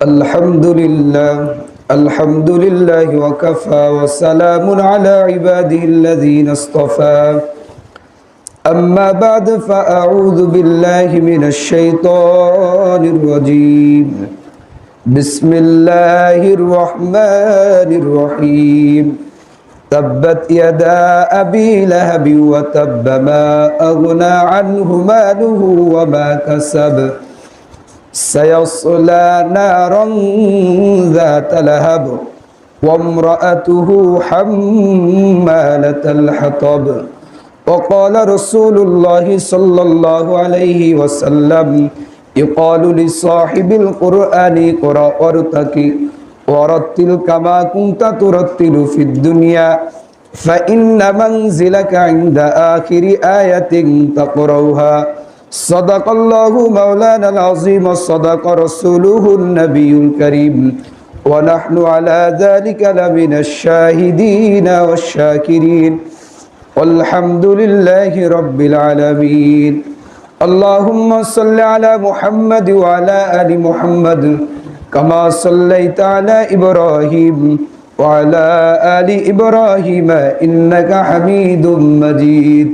الحمد لله وكفى وسلام على عباده الذين اصطفى أما بعد فأعوذ بالله من الشيطان الرجيم بسم الله الرحمن الرحيم تبت يدا أبي لهب وتب ما أغنى عنه ماله وما كسب سيصلى نارا ذات لهب وامرأته حمالة الحطب وقال رسول الله صلى الله عليه وسلم يقال لصاحب القرآن اقرأ وارتقي ورتل كما كنت ترتل في الدنيا فإن منزلك عند آخر آية تقرأها صدق الله مولانا العظيم صدق رسوله النبي الكريم ونحن على ذلك لمن الشاهدين والشاكرين والحمد لله رب العالمين اللهم صل على محمد وعلى آل محمد كما صليت على إبراهيم وعلى آل إبراهيم إنك حميد مجيد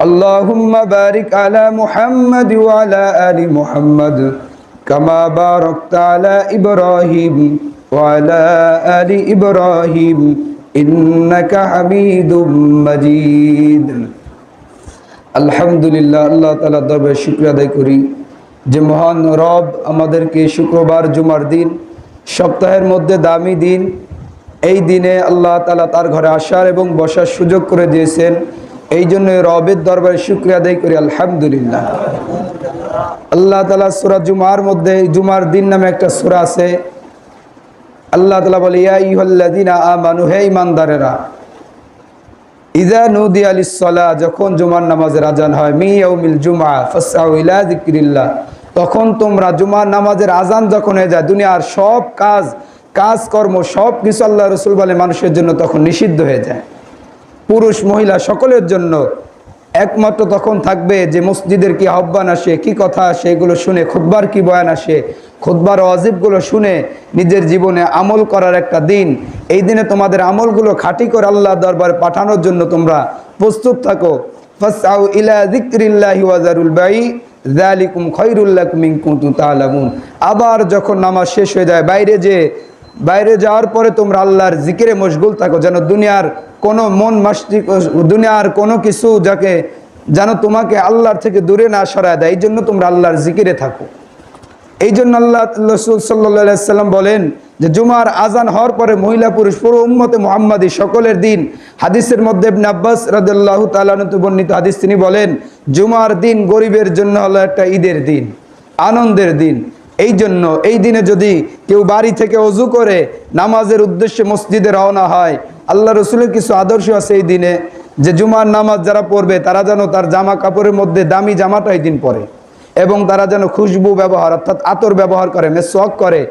اللهم بارك على محمد وعلى آل محمد كما باركت على إبراهيم وعلى آل إبراهيم إنك حميد مجيد আলহামদুলিল্লাহ আল্লাহ তাআলার দরবারে শুকরিয়া আদায় করি যে মহান রব আমাদেরকে শুক্রবার জুমার দিন সপ্তাহের মধ্যে দামি দিন এই দিনে আল্লাহ তাআলা তার ঘরে আসার এবং বসার সুযোগ করে দিয়েছেন এই জন্য রবের দরবারে শুকরিয়া আদায় করি আলহামদুলিল্লাহ। আল্লাহ তাআলা সূরা জুমার মধ্যে জুমার দিন নামে একটা সূরা আছে। আল্লাহ তাআলা বলে ইয়া আইয়ুহাল্লাযীনা আমানু হে ঈমানদারেরা ইযা নুদিয়া লিস-সালাহ যখন জুমার নামাজের আযান হয় মি ইয়াউমিল জুমআ ফাসআউ ইলা যিকরিল্লাহ তখন তোমরা জুমার নামাজের আযান যখন হয়ে যায় দুনিয়ার সব কাজকর্ম সব কিছু আল্লাহ রাসূল বলে মানুষের জন্য তখন নিষিদ্ধ হয়ে যায়, পুরুষ মহিলা সকলের জন্য। একমাত্র তখন থাকবে যে মসজিদের কি আহ্বান আসে, কি কথা আসে, এগুলো শুনে খুতবার কি বয়ান আসে, খুতবার ওয়াজিবগুলো শুনে নিজের জীবনে আমল করার একটা দিন। এই দিনে তোমাদের আমলগুলো খাঁটি করে আল্লাহর দরবারে পাঠানোর জন্য তোমরা প্রস্তুত থাকো। ফাসআউ ইলা যিকরিল্লাহি ওয়া যারুল বাই যালিকুম খায়রুল লাকুম ইন কুনতুম তা'লামুন। আবার যখন নামাজ শেষ হয়ে যায় বাইরে যাওয়ার পরে তোমরা আল্লাহর জিকিরে মশগুল থাকো, যেন দুনিয়ার কোনো দুনিয়ার কোনো কিছু যাকে যেন তোমাকে আল্লাহর থেকে দূরে না সরায় দেয়, এই জন্য তোমরা আল্লাহর জিকিরে থাকো। এই জন্য আল্লাহ রাসূল সাল্লাল্লাহু আলাইহি ওয়াসাল্লাম বলেন যে জুমার আজান হওয়ার পরে মহিলা পুরুষ পুরো উম্মতে মুহাম্মাদি সকলের দিন। হাদিসের মধ্যে ইবনে আব্বাস রাদিয়াল্লাহু তাআলা আনহু বর্ণিত হাদিস, তিনি বলেন জুমার দিন গরিবের জন্য হলো একটা ঈদের দিন, আনন্দের দিন। এই জন্য এই দিনে যদি কেউ বাড়ি থেকে ওযু করে নামাজের উদ্দেশ্যে মসজিদে রওনা হয়, আল্লাহ রাসূলের কিছু আদর্শ আছে এই দিনে যে জুমার নামাজ যারা পড়বে তারা যেন তার জামা কাপড়ের মধ্যে দামি জামাটা এই দিন পরে এবং তারা যেন খুশবু ব্যবহার অর্থাৎ আতর ব্যবহার করে, মেসওয়াক করে,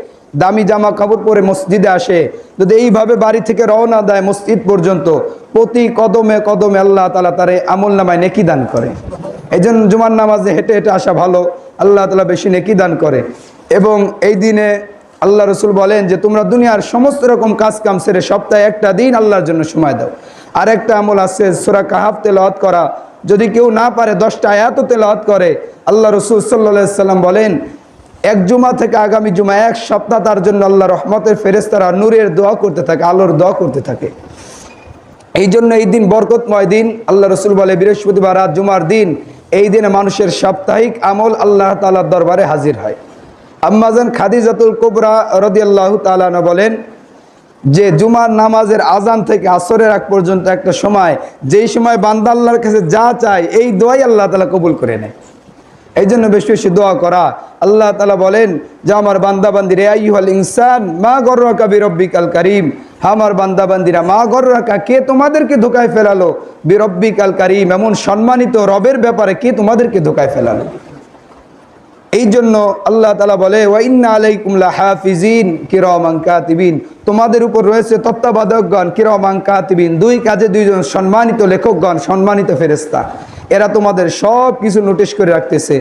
দামি জামা কাপড় পরে মসজিদে আসে। যদি এইভাবে বাড়ি থেকে রওনা দেয় মসজিদ পর্যন্ত, প্রতি কদমে কদমে আল্লাহ তাআলা তার আমল নামায় নেকি দান করে। এই জন্য জুমার নামাজে হেঁটে হেঁটে আসা ভালো, আল্লাহ তাআলা বেশি নেকি দান করে। এবং এই দিনে আল্লাহ রাসূল বলেন যে তোমরা দুনিয়ার সমস্ত রকম কাজ কাম ছেড়ে সপ্তাহে একটা দিন আল্লাহর জন্য সময় দাও। আর একটা আমল আছে সূরা কাহাফ তেলাওয়াত করা, যদি কেউ না পারে 10টা আয়াতও তেলাওয়াত করে, আল্লাহ রাসূল সাল্লাল্লাহু আলাইহি সাল্লাম বলেন এক জুমা থেকে আগামী জুমা এক সপ্তাহ তার জন্য আল্লাহ রহমতের ফেরেশতারা নূরের দোয়া করতে থাকে, আলোর দোয়া করতে থাকে। এই জন্য এই দিন বরকতময় দিন। আল্লাহ রাসূল বলে বৃহস্পতিবার আর জুমার দিন এই দিনে মানুষের সাপ্তাহিক আমল আল্লাহ তাআলার দরবারে হাজির হয়। আম্মাজান খাদিজাতুল কুবরা রাদিয়াল্লাহু তাআলা আনহা বলেন যে জুমার নামাজের আজান থেকে আসরের আগ পর্যন্ত একটা সময়, যেই সময় বান্দা আল্লাহর কাছে যা চায় এই দোয়াই আল্লাহ তাআলা কবুল করে নেয়। এই জন্য বেশি বেশি দোয়া করা। আল্লাহ তাআলা বলেন যে আমার বান্দা বান্দিরা আইয়ুহাল ইনসান মা গররাকা বিরব্বিকাল কারীম, আমার বান্দা বান্দিরা মা গররাকা কে তোমাদেরকে ধোঁকায় ফেলালো, বিরব্বিকাল কারীম এমন সম্মানিত রবের ব্যাপারে কে তোমাদেরকে ধোঁকায় ফেলালো। এই জন্য আল্লাহ তাআলা বলে ওয়া ইন্না আলাইকুম লাহাফিজিন কিরামান কাতিবিন, তোমাদের উপর রয়েছে তত্ত্বাবধায়কগণ কিরামান কাতিবিন, দুই কাজে দুইজন সম্মানিত লেখকগণ, সম্মানিত ফেরেশতা, এরা তোমাদের সব কিছু নোটিশ করে রাখতেছে।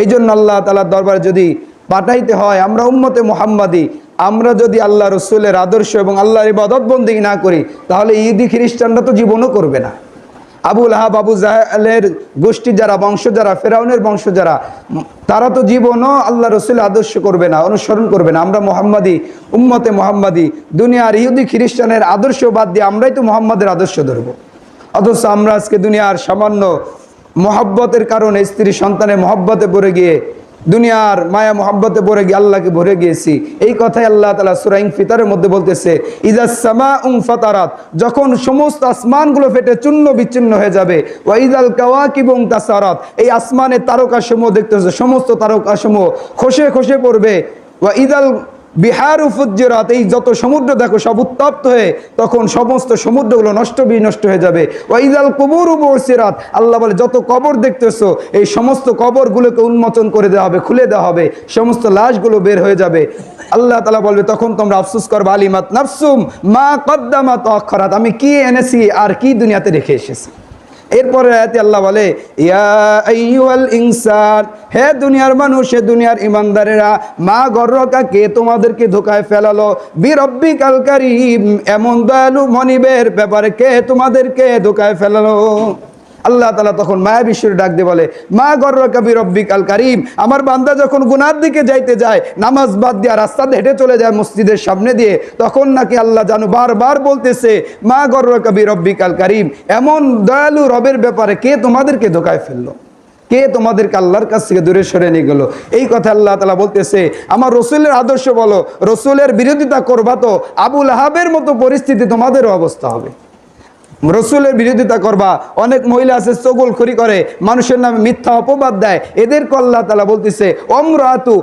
এই জন্য আল্লাহ তাআলার দরবারে যদি পাঠাইতে হয়। আমরা উম্মতে মুহাম্মাদি, আমরা যদি আল্লাহ রসুলের আদর্শ এবং আল্লাহর ইবাদত বন্দেগী না করি, তাহলে ইহুদি খ্রিস্টানরা তো জীবনও করবে না। আবু লাহাব, আবু জাহেলের গোষ্ঠী যারা, বংশ যারা, ফেরাউনের বংশ যারা, তারা তো জীবনও আল্লাহ রসুলের আদর্শ করবে না, অনুসরণ করবে না। আমরা মুহাম্মাদি, উম্মতে মুহাম্মাদি, দুনিয়ার ইহুদি খ্রিস্টানের আদর্শ বাদ দিয়ে আমরাই তো মুহাম্মাদের আদর্শ ধরবো। অথচ আমরা আজকে দুনিয়ার সামান্য মহব্বতের কারণে, স্ত্রী সন্তানের মহব্বতে পড়ে গিয়ে, দুনিয়ার মায়া মহব্বতে পড়ে গিয়ে আল্লাহকে ভরে গিয়েছি। এই কথাই আল্লাহ তাআলা সূরা ইনফিতারের মধ্যে বলতেছে, ইযাস সামাউ ফাতারাত, যখন সমস্ত আসমানগুলো ফেটে চূর্ণ বিচ্ছিন্ন হয়ে যাবে, ওয়া ইযাল কাওয়াকিবু তাসারাত, এই আসমানের তারকাসমূহ দেখতেছে, সমস্ত তারকাসমূহ খসে খসে পড়বে, ওয়া ইযাল বিহারু ফুজ্জিরাত, এই যত সমুদ্র দেখো সব উত্তপ্ত হয়ে তখন সমস্ত সমুদ্রগুলো নষ্ট বিনষ্ট হয়ে যাবে। ওয়া ইযাল কুবুরু বুসিরাত, আল্লাহ বলে যত কবর দেখতেছো এই সমস্ত কবরগুলোকে উন্মোচন করে দেওয়া হবে, খুলে দেওয়া হবে, সমস্ত লাশগুলো বের হয়ে যাবে। আল্লাহ তাআলা বলবে তখন তোমরা আফসোস করবে, আলিমাত নাফসুম মা কদ্দামাত ওয়া আখখারাত, আমি কি এনেছি আর কি দুনিয়াতে রেখে এসেছি। এরপরে আয়াতে আল্লাহ বলে, ইয়া আইয়ুহাল ইনসান, হে দুনিয়ার মানুষ, হে দুনিয়ার ইমানদারেরা, মা গর্রকা, কে তোমাদেরকে ধোকায় ফেলালো, বিরব্বিকাল কারীম, এমন দয়ালু মনিবের ব্যাপারে কে তোমাদেরকে ধোকায় ফেলালো। আল্লাহ তাআলা তখন মায়া বিশ্বরে ডাক দিয়ে বলে, মা গর্রকা বিরব্বিকাল কারীম, আমার বান্দা যখন গুনার দিকে যাইতে যায়, নামাজ বাদ দিয়ে রাস্তাতে হেঁটে চলে যায় মসজিদের সামনে দিয়ে, তখন নাকি আল্লাহ জানো বারবার বলতেছে, মা গর্রকা বিরব্বিকাল কারীম, এমন দয়ালু রবের ব্যাপারে কে তোমাদেরকে ধোকায় ফেললো, কে তোমাদেরকে আল্লাহর কাছ থেকে দূরে সরে নিয়ে গেল। এই কথা আল্লাহ তাআলা বলতেছে, আমার রসুলের আদর্শ বলো, রসুলের বিরোধিতা করবা তো আবু লাহাবের মতো পরিস্থিতি তোমাদেরও অবস্থা হবে। রসুলের বিরোধিতা করবা, অনেক মহিলা আছে চগলখড়ি করে, মানুষের নামে মিথ্যা অপবাদ দেয়, এদেরকে আল্লাহ তাআলা বলতেছে, ওমরাতু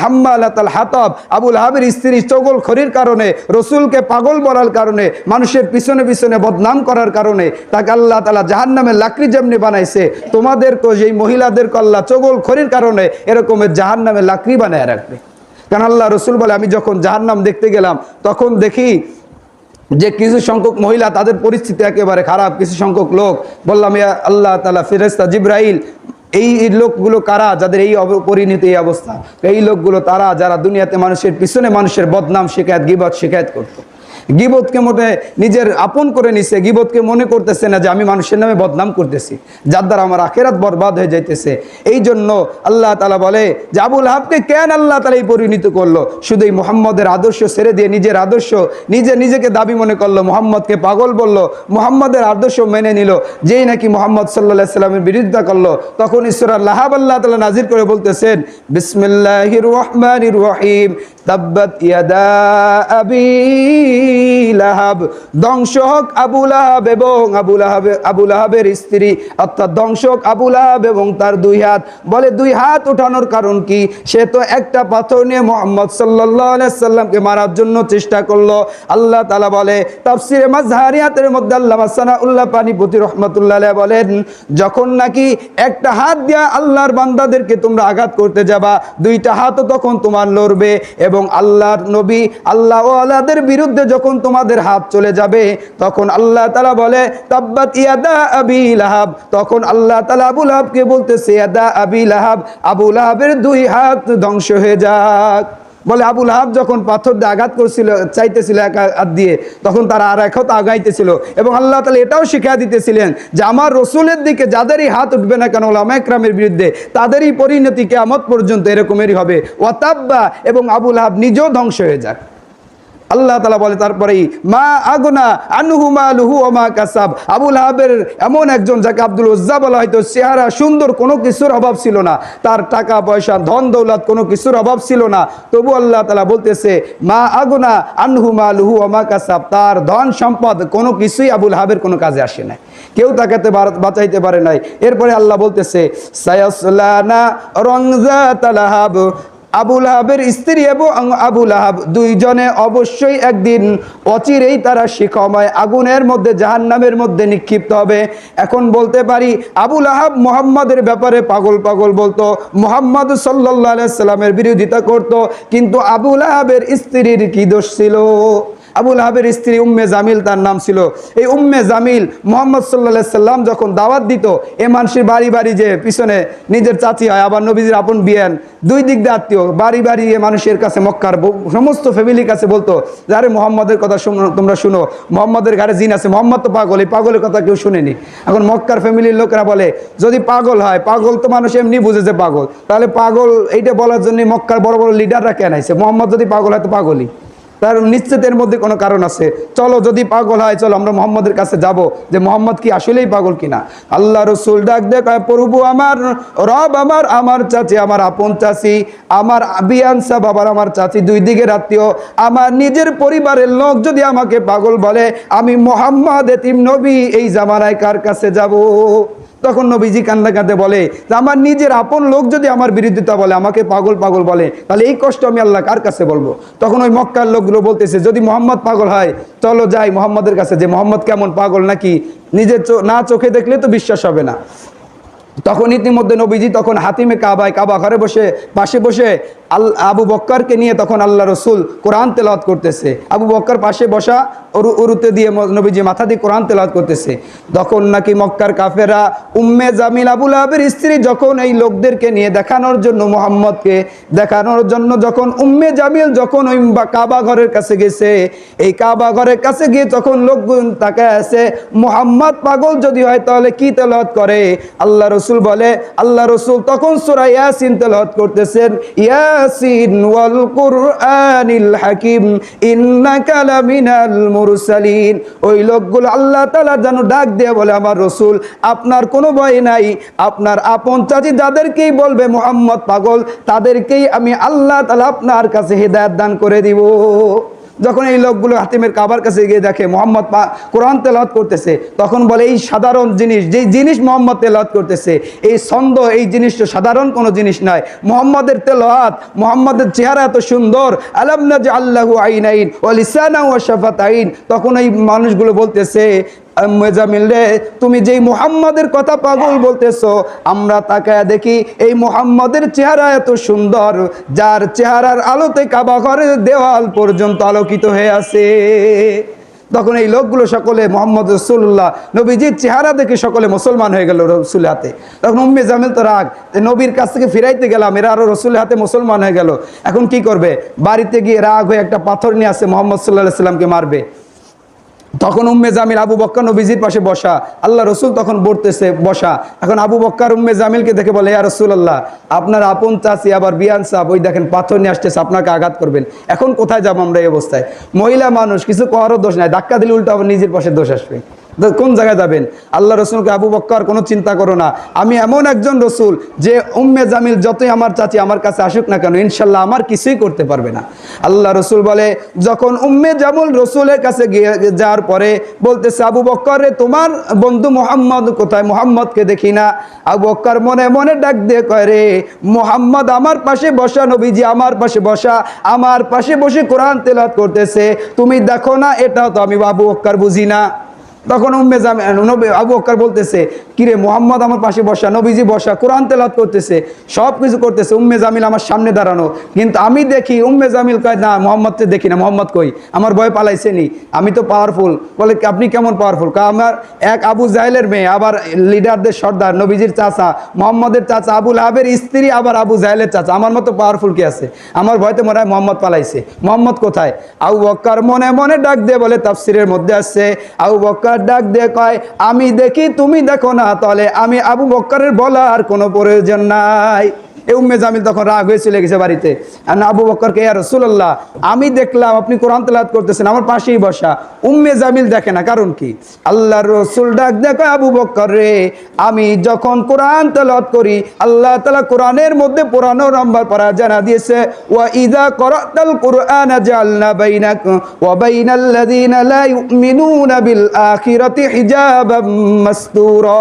হাম্মালাতুল হাতাব, আবু লাহাবের স্ত্রী চগলখড়ির কারণে, রসুলকে পাগল বলার কারণে, মানুষের পিছনে পিছনে বদনাম করার কারণে তাকে আল্লাহ তাআলা জাহান্নামের লাকড়ি যেমনি বানাইছে, তোমাদেরকে যেই মহিলাদেরকে আল্লাহ চগলখড়ির কারণে এরকমের জাহান্নামের লাকড়ি বানায় রাখবে। কারণ আল্লাহ রসুল বলে, আমি যখন জাহান্নাম দেখতে গেলাম তখন দেখি যে কিছু সংখ্যক মহিলা, তাদের পরিস্থিতি একেবারে খারাপ, কিছু সংখ্যক লোক, বললাম ইয়া আল্লাহ তাআলা, ফেরেশতা জিবরাইল, এই লোকগুলো কারা যাদের এই পরিণতি, এই অবস্থা? এই লোকগুলো তারা যারা দুনিয়াতে মানুষের পিছনে মানুষের বদনাম শিকায়ত, গীবত শিকায়ত করতো। গীবতকে মোটে নিজের আপন করে নিছে, গীবতকে মনে করতেছে না যে আমি মানুষের নামে বদনাম করতেছি, যার দ্বারা আমার আখিরাত বরবাদ হয়ে যাইতেছে। এই জন্য আল্লাহ তাআলা বলে যে আবু লাহাবকে কেন আল্লাহ তাআলা এই পরিণত করলো, শুধু এই মুহাম্মদের আদর্শ ছেড়ে দিয়ে নিজের আদর্শ, নিজেকে দাবি মনে করলো, মুহাম্মদকে পাগল বলল, মুহাম্মদের আদর্শ মেনে নিল, যেই নাকি মুহাম্মদ সাল্লাল্লাহু আলাইহি সাল্লামের বিরোধিতা করলো, তখন সূরা লাহাব আল্লাহ তাআলা নাজির করে বলতেছেন, বিসমিল্লাহির রহমানির রহিম, তাব্বাত ইয়াদা আবি লাহাব, ধ্বংস হোক আবু লাহাব এবং আবু লাহাবের স্ত্রী, অর্থাৎ ধ্বংস হোক আবু লাহাব এবং তার দুই হাত। বলে দুই হাত ওঠানোর কারণ কি? সে তো একটা পাথর নিয়ে মুহাম্মদ সাল্লাল্লাহু আলাইহি সাল্লামকে মারার জন্য চেষ্টা করলো। আল্লাহ তাআলা বলে তাফসিরে মাজহারিয়াতের মধ্যে আল্লামা সানাউল্লাহ পানিপতি রাহমাতুল্লাহ আলাইহি বলেন, যখন নাকি একটা হাত দিয়া আল্লাহর বান্দাদেরকে তোমরা আঘাত করতে যাবা, দুইটা হাতও তখন তোমার লড়বে, এবং আল্লাহর নবী, আল্লাহ ওয়ালাদের বিরুদ্ধে যখন তোমাদের হাত চলে যাবে, তখন আল্লাহ তাআলা বলে তাব্বাত ইয়াদা আবি লাহাব, তখন আল্লাহ তাআলা আবু লাহাবকে বলতেছে, ইয়াদা আবি লাহাব, আবু লাহাবের দুই হাত ধ্বংস হয়ে যাক। বলে আবু লাহাব যখন পাথর দিয়ে আঘাত করছিল, চাইতেছিল এক হাত দিয়ে, তখন তারা আর এক হাত আগাইতেছিল, এবং আল্লাহ তাআলা এটাও শিখিয়ে দিতেছিলেন যে আমার রসুলের দিকে যাদেরই হাত উঠবে না কেন উলামায়ে কেরামের বিরুদ্ধে, তাদেরই পরিণতি কিয়ামত পর্যন্ত এরকমেরই হবে। ওয়াতাব্বা, এবং আবু লাহাব নিজেও ধ্বংস হয়ে যাক। আল্লাহ তাআলা বলে তারপরেই, মা আগনা আনহু মালুহু ওয়া মা কাসাব, আবু লাহাবের এমন একজন যাকে আব্দুল উজ্জা বলা হয়তো, চেহারা সুন্দর, কোনো কিছুর অভাব ছিল না, তার টাকা পয়সা ধন দৌলত কোনো কিছুর অভাব ছিল না, তবু আল্লাহ তাআলা বলতেছে মা আগনা আনহু মালুহু ওয়া মা কাসাব, তার ধন সম্পদ কোনো কিছুই আবু লাহাবের কোনো কাজে আসে নাই, কেউ তাকে বাঁচাইতে পারে নাই। এরপরে আল্লাহ বলতেছে সায়াসলানা রংজাত লাহাব, আবু লাহাবের স্ত্রী এবং আবু লাহাব দুইজনে অবশ্যই একদিন অচিরেই তারা শিখাময় আগুনের মধ্যে, জাহান্নামের মধ্যে নিক্ষিপ্ত হবে। এখন বলতে পারি আবু লাহাব মুহাম্মাদের ব্যাপারে পাগল পাগল বলতো, মুহাম্মদ সাল্লাল্লাহু আলাইহি সাল্লামের বিরোধিতা করত, কিন্তু আবু লাহাবের স্ত্রীর কি দোষ ছিল? আবুল আহাবের স্ত্রী উম্মে জামিল তার নাম ছিল। এই উম্মে জামিল মুহাম্মদ সাল্লাল্লাহু আলাইহি সাল্লাম যখন দাওয়াত দিত, এ মানুষের বাড়ি বাড়ি যে পিছনে নিজের চাচি হয়, আবার নবীজির আপন বিয়ান, দুই দিক দিয়ে আত্মীয়, বাড়ি বাড়ি এ মানুষের কাছে মক্কার সমস্ত ফ্যামিলির কাছে বলতো যে আরে মোহাম্মদের কথা তোমরা শুনো, মোহাম্মদের ঘরে জিন আছে, মোহাম্মদ তো পাগল, এই পাগলের কথা কেউ শুনেনি। এখন মক্কার ফ্যামিলির লোকেরা বলে যদি পাগল হয়, পাগল তো মানুষ এমনি বুঝে যে পাগল, তাহলে পাগল এইটা বলার জন্য মক্কার বড় বড় লিডাররা কেন আইছে? মোহাম্মদ যদি পাগল হয় তো পাগলই, তার নিশ্চিতের মধ্যে কোনো কারণ আছে। চলো যদি পাগল হয় চলো আমরা মোহাম্মদের কাছে যাব, যে মোহাম্মদ কি আসলেই পাগল কিনা। আল্লাহ রসুল ডাক দেয়, প্রভু আমার, রব আমার, আমার চাচি, আমার আপন চাচি, আমার বিয়ান সাহেব আবার আমার চাচি, দুই দিকের আত্মীয়, আমার নিজের পরিবারের লোক যদি আমাকে পাগল বলে, আমি মোহাম্মদ এতিম নবী এই জামানায় কার কাছে যাব? তখন নবীজি কান্দা কাঁদে বলে যে আমার নিজের আপন লোক যদি আমার বিরোধিতা বলে, আমাকে পাগল পাগল বলে, তাহলে এই কষ্ট আমি আল্লাহ কার কাছে বলবো? তখন ওই মক্কার লোকগুলো বলতেছে যদি মোহাম্মদ পাগল হয় চলো যাই মোহাম্মদের কাছে, যে মোহাম্মদ কেমন পাগল নাকি, নিজের না চোখে দেখলে তো বিশ্বাস হবে না। তখন ইতিমধ্যে নবীজি তখন হাতিমে কাবায়, কাবা ঘরে বসে পাশে বসে আবু বক্করকে নিয়ে তখন আল্লাহ রসুল কোরআন তেলাওয়াত করতেছে। আবু বক্কর পাশে বসা, উরুতে দিয়ে নবীজি মাথা দিয়ে কোরআন তেলাওয়াত করতেছে। তখন নাকি মক্কার কাফেরা উম্মে জামিল আবুল আহাবের স্ত্রী যখন এই লোকদেরকে নিয়ে দেখানোর জন্য, মুহাম্মদকে দেখানোর জন্য যখন উম্মে জামিল যখন ওই কাবা ঘরের কাছে গেছে, এই কাবা ঘরের কাছে গিয়ে তখন লোকগুলো তাকে আছে মুহাম্মদ পাগল যদি হয় তাহলে কি তেলাওয়াত করে? আল্লাহ রসুল বলে, আল্লাহ রসুল তখন সূরা ইয়াসিন তেলাওয়াত করতেছেন, ইয়াসিন ওয়াল কুরআনিল হাকিম ইন্নাকা লামিনাল মুরসালিন। ওই লোকগুলো আল্লাহ তাআলা যেন ডাক দিয়ে বলে, আমার রসুল আপনার কোনো ভয় নাই, আপনার আপন চাচি যাদেরকেই বলবে মুহাম্মদ পাগল, তাদেরকেই আমি আল্লাহ তাআলা আপনার কাছে হিদায়াত দান করে দিব। যখন এই লোকগুলো হাতিমের কাবার কাছে গিয়ে দেখে মোহাম্মদ কোরআন তেলাওয়াত করতেছে, তখন বলে এই সাধারণ জিনিস, যেই জিনিস মোহাম্মদ তেলাওয়াত করতেছে, এই ছন্দ, এই জিনিসটা সাধারণ কোনো জিনিস নয়। মোহাম্মদের তেলাওয়াত, মোহাম্মদের চেহারা এত সুন্দর, আলাম নাজআল লাহু আইনাইন ওয়া লিসানান ওয়া শাফাতাইন। তখন এই মানুষগুলো বলতেছে, জামিল রে, তুমি যেই মুহাম্মাদের কথা পাগল বলতেছো, আমরা তাকায় দেখি এই মুহাম্মাদের চেহারা এত সুন্দর, যার চেহারার আলোতে কাবা ঘরের দেওয়াল পর্যন্ত আলোকিত হয়ে আছে। তখন এই লোকগুলো সকলে মোহাম্মদ রাসূলুল্লাহ নবীজির চেহারা দেখে সকলে মুসলমান হয়ে গেল রসুলের হাতে। তখন উম্মে জামিল তো রাগ, নবীর কাছ থেকে ফিরাইতে গেলাম, এরা আরো রসুলের হাতে মুসলমান হয়ে গেল, এখন কি করবে? বাড়িতে গিয়ে রাগ হয়ে একটা পাথর নিয়ে আসে, মোহাম্মদ সাল্লাল্লাহু আলাইহি সাল্লামকে মারবে। তখন উম্মে জামিল আবু বক্কর নবীজির পাশে বসা, আল্লাহ রসুল তখন বলতেছে বসা। এখন আবু বক্কর উম্মে জামিলকে দেখে বলে, ইয়া রাসূলুল্লাহ আপনার আপন চাচি আবার বিয়ান সাহেব ওই দেখেন পাথর নিয়ে আসতেছে, আপনাকে আঘাত করবেন, এখন কোথায় যাবো আমরা এই অবস্থায়? মহিলা মানুষ, কিছু করারও দোষ নাই, ধাক্কা দিলে উল্টো আবার নিজের পাশে দোষ আসবে, কোন জায়গায় যাবেন? আল্লাহ রসুলকে আবু বক্কর কোনো চিন্তা করো না, আমি এমন একজন রসুল যে উম্মে জামিল যতই আমার চাচি আমার কাছে আসুক না কেন ইনশাল্লাহ আমার কিছুই করতে পারবে না। আল্লাহ রসুল বলে, যখন উম্মে জামিল রসুলের কাছে গিয়ে যাওয়ার পরে বলতেছে, আবু বক্কর রে, তোমার বন্ধু মোহাম্মদ কোথায়? মোহাম্মদকে দেখি না। আবু বক্কর মনে মনে ডাক দিয়ে কয়, রে মোহাম্মদ আমার পাশে বসা, নবীজি আমার পাশে বসা, আমার পাশে বসে কোরআন তেলাওয়াত করতেছে, তুমি দেখো না? এটাও তো আমি আবু বক্কর বুঝি না। তখন উম্মে জামিল আবু বক্কর বলতেছে, কিরে মোহাম্মদ আমার পাশে বসা, নবীজি বসা, কোরআন তেলাওয়াত করতেছে, সব কিছু করতেছে, উম্মে জামিল আমার সামনে দাঁড়ানো, কিন্তু আমি দেখি উম্মে জামিল কয় না মোহাম্মদকে দেখি না, মোহাম্মদ কই? আমার ভয় পালাইছে নি, আমি তো পাওয়ারফুল। বলে আপনি কেমন পাওয়ারফুল? আমার এক আবু জাহেলের মেয়ে, আবার লিডারদের সর্দার, নবীজির চাচা, মোহাম্মদের চাচা, আবুল আহাবের স্ত্রী, আবার আবু জাহেলের চাচা, আমার মতো পাওয়ারফুল কি আছে? আমার ভয়তে মনে হয় মোহাম্মদ পালাইছে। মোহাম্মদ কোথায়? আবু বক্কর মনে মনে ডাক দিয়ে বলে, তাফসিরের মধ্যে আসছে, আবু বক্কর ডাক দিয়ে কয়, আমি দেখি তুমি দেখো না, তাহলে আমি আবু বক্করের বলার কোনো প্রয়োজন নাই। এই উম্মে জামিল তখন রাগ হয়ে চলে গেছে বাড়িতে। আবু বক্করকে, ইয়া রাসূলুল্লাহ আমি দেখলাম আপনি কোরআন তেলাওয়াত করতেছেন, আমার পাশেই বসা। উম্মে জামিল দেখে না, কারণ কি? আল্লাহর রাসূল ডাক দেখো, আবু বক্কর রে, আমি যখন কোরআন তেলাওয়াত করি, আল্লাহ তাআলা কোরআনের মধ্যে 15 নম্বর পারা জানা দিয়েছে, ওয়া ইযা করাতাল কুরআনা জাআলনা বাইনাকা ওয়া বাইনাল্লাযিনা লা ইউমিনুনা বিল আখিরাতি হিজাবাম মাসতুরা।